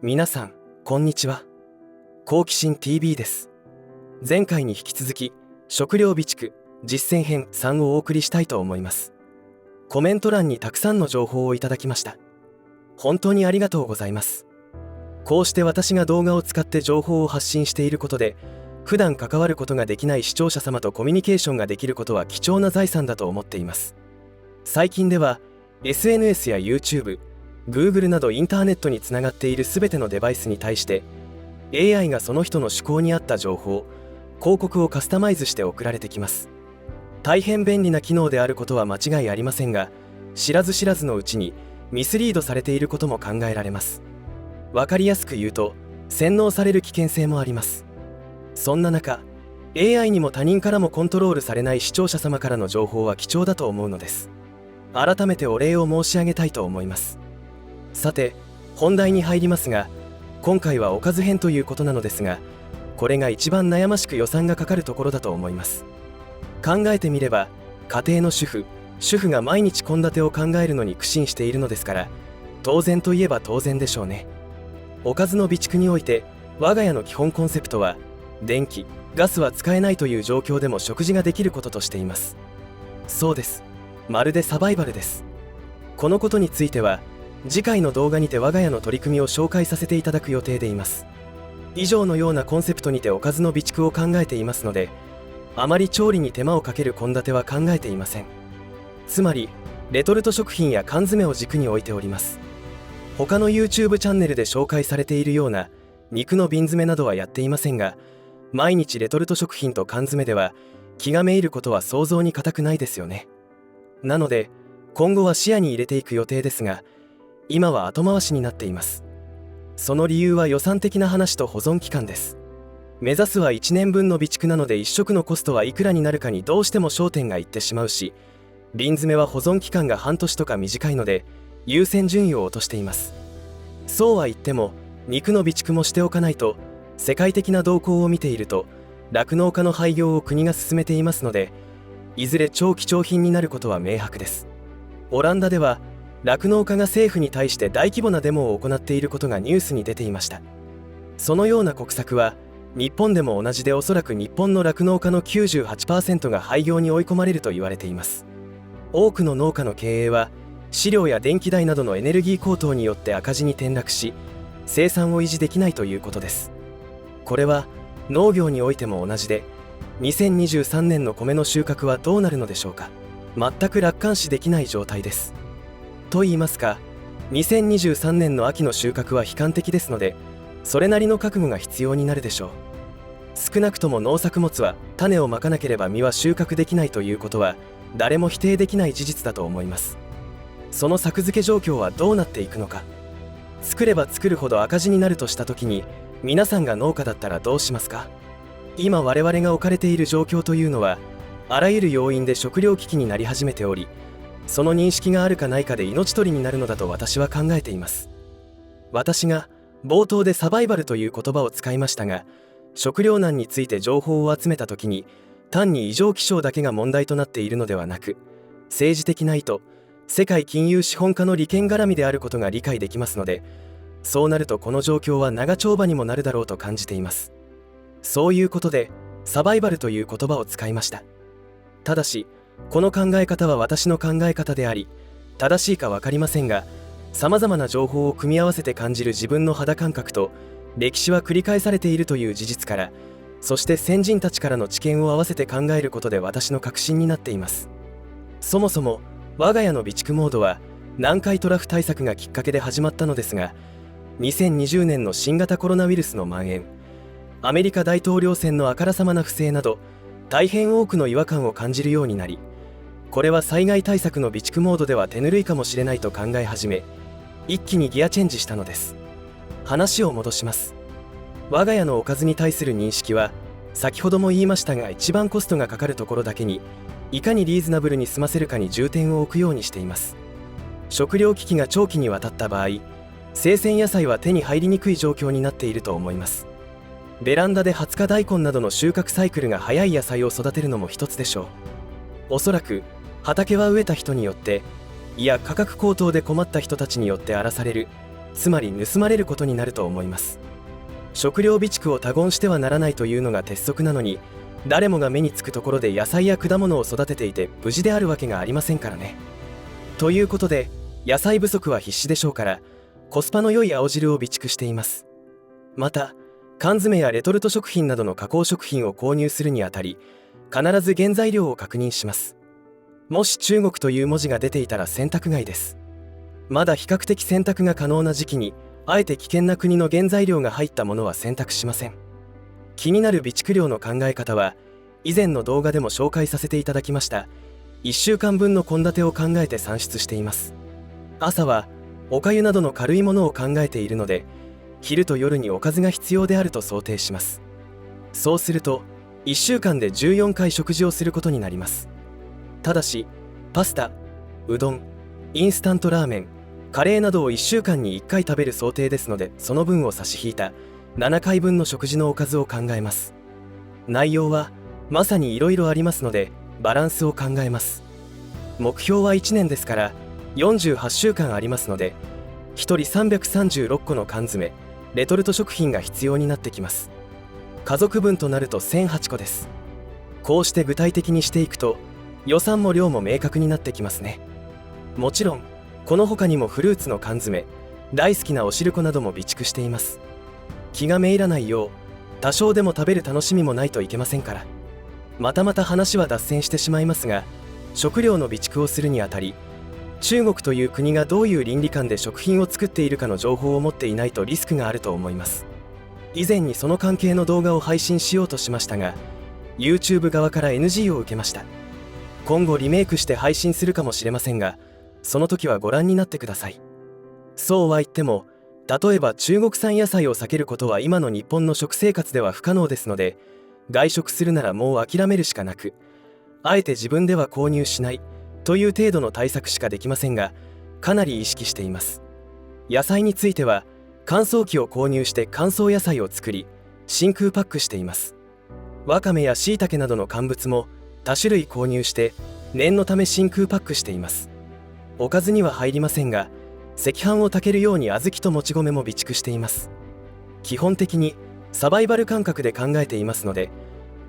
皆さんこんにちは。好奇心 TV です。前回に引き続き食料備蓄実践編3をお送りしたいと思います。コメント欄にたくさんの情報をいただきました。本当にありがとうございます。こうして私が動画を使って情報を発信していることで、普段関わることができない視聴者様とコミュニケーションができることは貴重な財産だと思っています。最近では SNS や YouTube、Google などインターネットにつながっているすべてのデバイスに対して AI がその人の趣向に合った情報、広告をカスタマイズして送られてきます。大変便利な機能であることは間違いありませんが、知らず知らずのうちにミスリードされていることも考えられます。わかりやすく言うと洗脳される危険性もあります。そんな中 AI にも他人からもコントロールされない視聴者様からの情報は貴重だと思うのです。改めてお礼を申し上げたいと思います。さて本題に入りますが、今回はおかず編ということなのですが、これが一番悩ましく予算がかかるところだと思います。考えてみれば家庭の主婦が毎日献立を考えるのに苦心しているのですから、当然といえば当然でしょうね。おかずの備蓄において我が家の基本コンセプトは、電気・ガスは使えないという状況でも食事ができることとしています。そうです、まるでサバイバルです。このことについては次回の動画にて我が家の取り組みを紹介させていただく予定でいます。以上のようなコンセプトにておかずの備蓄を考えていますので、あまり調理に手間をかける献立は考えていません。つまりレトルト食品や缶詰を軸に置いております。他の YouTube チャンネルで紹介されているような肉の瓶詰めなどはやっていませんが、毎日レトルト食品と缶詰では気がめいることは想像に難くないですよね。なので今後は視野に入れていく予定ですが、今は後回しになっています。その理由は予算的な話と保存期間です。目指すは1年分の備蓄なので1食のコストはいくらになるかにどうしても焦点がいってしまうし、瓶詰めは保存期間が半年とか短いので優先順位を落としています。そうは言っても肉の備蓄もしておかないと、世界的な動向を見ていると酪農家の廃業を国が進めていますので、いずれ超貴重品になることは明白です。オランダでは酪農家が政府に対して大規模なデモを行っていることがニュースに出ていました。そのような国策は日本でも同じで、おそらく日本の酪農家の 98% が廃業に追い込まれると言われています。多くの農家の経営は飼料や電気代などのエネルギー高騰によって赤字に転落し、生産を維持できないということです。これは農業においても同じで、2023年の米の収穫はどうなるのでしょうか。全く楽観視できない状態です。と言いますか、2023年の秋の収穫は悲観的ですので、それなりの覚悟が必要になるでしょう。少なくとも農作物は種をまかなければ実は収穫できないということは誰も否定できない事実だと思います。その作付け状況はどうなっていくのか。作れば作るほど赤字になるとした時に、皆さんが農家だったらどうしますか。今我々が置かれている状況というのは、あらゆる要因で食糧危機になり始めており、その認識があるかないかで命取りになるのだと私は考えています。私が冒頭でサバイバルという言葉を使いましたが、食糧難について情報を集めた時に、単に異常気象だけが問題となっているのではなく、政治的な意図、世界金融資本家の利権絡みであることが理解できますので、そうなるとこの状況は長丁場にもなるだろうと感じています。そういうことでサバイバルという言葉を使いました。ただしこの考え方は私の考え方であり、正しいか分かりませんが、さまざまな情報を組み合わせて感じる自分の肌感覚と、歴史は繰り返されているという事実から、そして先人たちからの知見を合わせて考えることで私の確信になっています。そもそも我が家の備蓄モードは南海トラフ対策がきっかけで始まったのですが、2020年の新型コロナウイルスの蔓延、アメリカ大統領選のあからさまな不正など、大変多くの違和感を感じるようになり、これは災害対策の備蓄モードでは手ぬるいかもしれないと考え始め、一気にギアチェンジしたのです。話を戻します。我が家のおかずに対する認識は、先ほども言いましたが、一番コストがかかるところだけに、いかにリーズナブルに済ませるかに重点を置くようにしています。食糧危機が長期にわたった場合、生鮮野菜は手に入りにくい状況になっていると思います。ベランダで20日大根などの収穫サイクルが早い野菜を育てるのも一つでしょう。おそらく畑は植えた人によって、いや価格高騰で困った人たちによって荒らされるつまり盗まれることになると思います。食料備蓄を他言してはならないというのが鉄則なのに、誰もが目につくところで野菜や果物を育てていて無事であるわけがありませんからね。ということで野菜不足は必至でしょうから、コスパの良い青汁を備蓄しています。また缶詰やレトルト食品などの加工食品を購入するにあたり、必ず原材料を確認します。もし中国という文字が出ていたら選択外です。まだ比較的選択が可能な時期に、あえて危険な国の原材料が入ったものは選択しません。気になる備蓄量の考え方は、以前の動画でも紹介させていただきました1週間分の献立を考えて算出しています。朝はおかゆなどの軽いものを考えているので、昼と夜におかずが必要であると想定します。そうすると1週間で14回食事をすることになります。ただしパスタ、うどん、インスタントラーメン、カレーなどを1週間に1回食べる想定ですので、その分を差し引いた7回分の食事のおかずを考えます。内容はまさにいろいろありますので、バランスを考えます。目標は1年ですから48週間ありますので、1人336個の缶詰、レトルト食品が必要になってきます。家族分となると1008個です。こうして具体的にしていくと、予算も量も明確になってきますね。もちろんこの他にもフルーツの缶詰、大好きなお汁粉なども備蓄しています。気がめいらないよう、多少でも食べる楽しみもないといけませんから。また話は脱線してしまいますが、食料の備蓄をするにあたり、中国という国がどういう倫理観で食品を作っているかの情報を持っていないとリスクがあると思います。以前にその関係の動画を配信しようとしましたが、 YouTube 側から NG を受けました。今後リメイクして配信するかもしれませんが、その時はご覧になってください。そうは言っても、例えば中国産野菜を避けることは今の日本の食生活では不可能ですので、外食するならもう諦めるしかなく、あえて自分では購入しないという程度の対策しかできませんが、かなり意識しています。野菜については乾燥機を購入して乾燥野菜を作り、真空パックしています。わかめや椎茸などの乾物も多種類購入して念のため真空パックしています。おかずには入りませんが、赤飯を炊けるように小豆ともち米も備蓄しています。基本的にサバイバル感覚で考えていますので、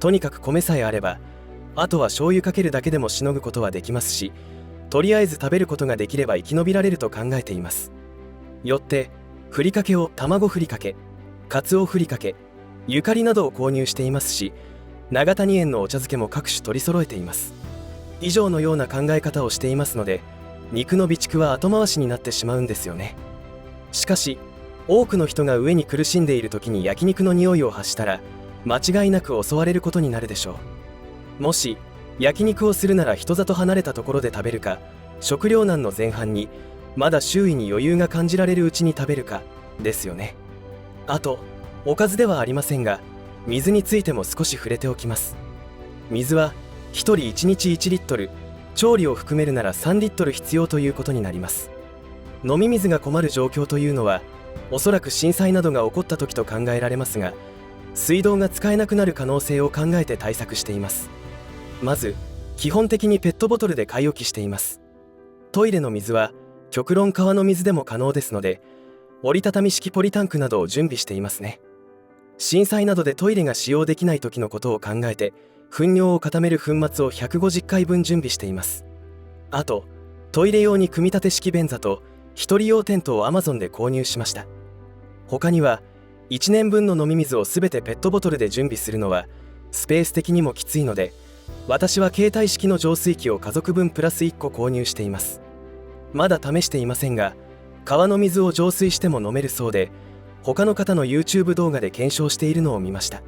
とにかく米さえあれば、あとは醤油かけるだけでもしのぐことはできますし、とりあえず食べることができれば生き延びられると考えています。よってふりかけを卵ふりかけ、かつおふりかけ、ゆかりなどを購入していますし、長谷園のお茶漬けも各種取り揃えています。以上のような考え方をしていますので、肉の備蓄は後回しになってしまうんですよね。しかし多くの人が飢えに苦しんでいる時に焼肉の匂いを発したら、間違いなく襲われることになるでしょう。もし焼肉をするなら人里離れたところで食べるか、食糧難の前半にまだ周囲に余裕が感じられるうちに食べるかですよね。あとおかずではありませんが、水についても少し触れておきます。水は1人1日1リットル、調理を含めるなら3リットル必要ということになります。飲み水が困る状況というのは、おそらく震災などが起こった時と考えられますが、水道が使えなくなる可能性を考えて対策しています。まず基本的にペットボトルで買い置きしています。トイレの水は極論川の水でも可能ですので、折りたたみ式ポリタンクなどを準備していますね。震災などでトイレが使用できない時のことを考えて、糞尿を固める粉末を150回分準備しています。あとトイレ用に組み立て式便座と1人用テントを Amazon で購入しました。他には1年分の飲み水をすべてペットボトルで準備するのはスペース的にもきついので、私は携帯式の浄水器を家族分プラス1個購入しています。まだ試していませんが、川の水を浄水しても飲めるそうで、他の方の YouTube 動画で検証しているのを見ました。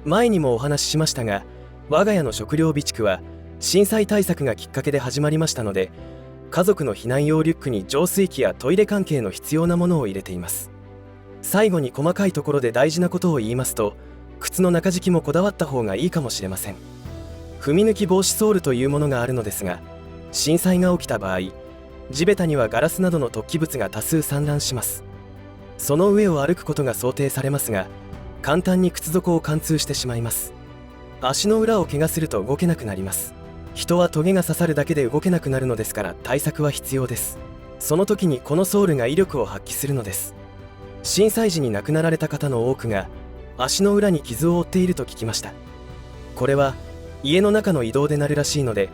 前にもお話ししましたが、我が家の食料備蓄は震災対策がきっかけで始まりましたので、家族の避難用リュックに浄水器やトイレ関係の必要なものを入れています。最後に細かいところで大事なことを言いますと、靴の中敷きもこだわった方がいいかもしれません。踏み抜き防止ソールというものがあるのですが、震災が起きた場合、地べたにはガラスなどの突起物が多数散乱します。その上を歩くことが想定されますが、簡単に靴底を貫通してしまいます。足の裏を怪我すると動けなくなります。人はトゲが刺さるだけで動けなくなるのですから、対策は必要です。その時にこのソウルが威力を発揮するのです。震災時に亡くなられた方の多くが足の裏に傷を負っていると聞きました。これは家の中の移動でなるらしいので、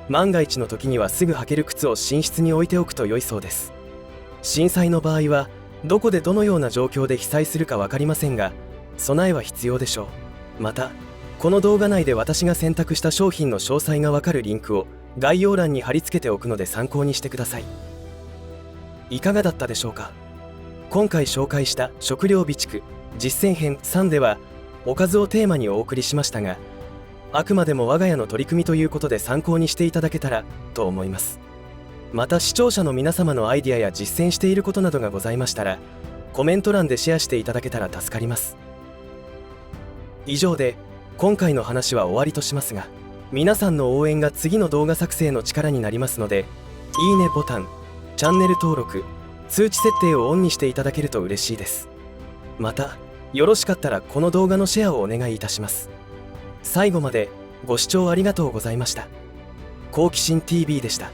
万が一の時にはすぐ履ける靴を寝室に置いておくと良いそうです。震災の場合はどこでどのような状況で被災するか分かりませんが、備えは必要でしょう。またこの動画内で私が選択した商品の詳細が分かるリンクを概要欄に貼り付けておくので参考にしてください。いかがだったでしょうか。今回紹介した食料備蓄実践編3ではおかずをテーマにお送りしましたが、あくまでも我が家の取り組みということで参考にしていただけたらと思います。また視聴者の皆様のアイデアや実践していることなどがございましたら、コメント欄でシェアしていただけたら助かります。以上で今回の話は終わりとしますが、皆さんの応援が次の動画作成の力になりますので、いいねボタン、チャンネル登録、通知設定をオンにしていただけると嬉しいです。またよろしかったらこの動画のシェアをお願いいたします。最後までご視聴ありがとうございました。好奇心 TV でした。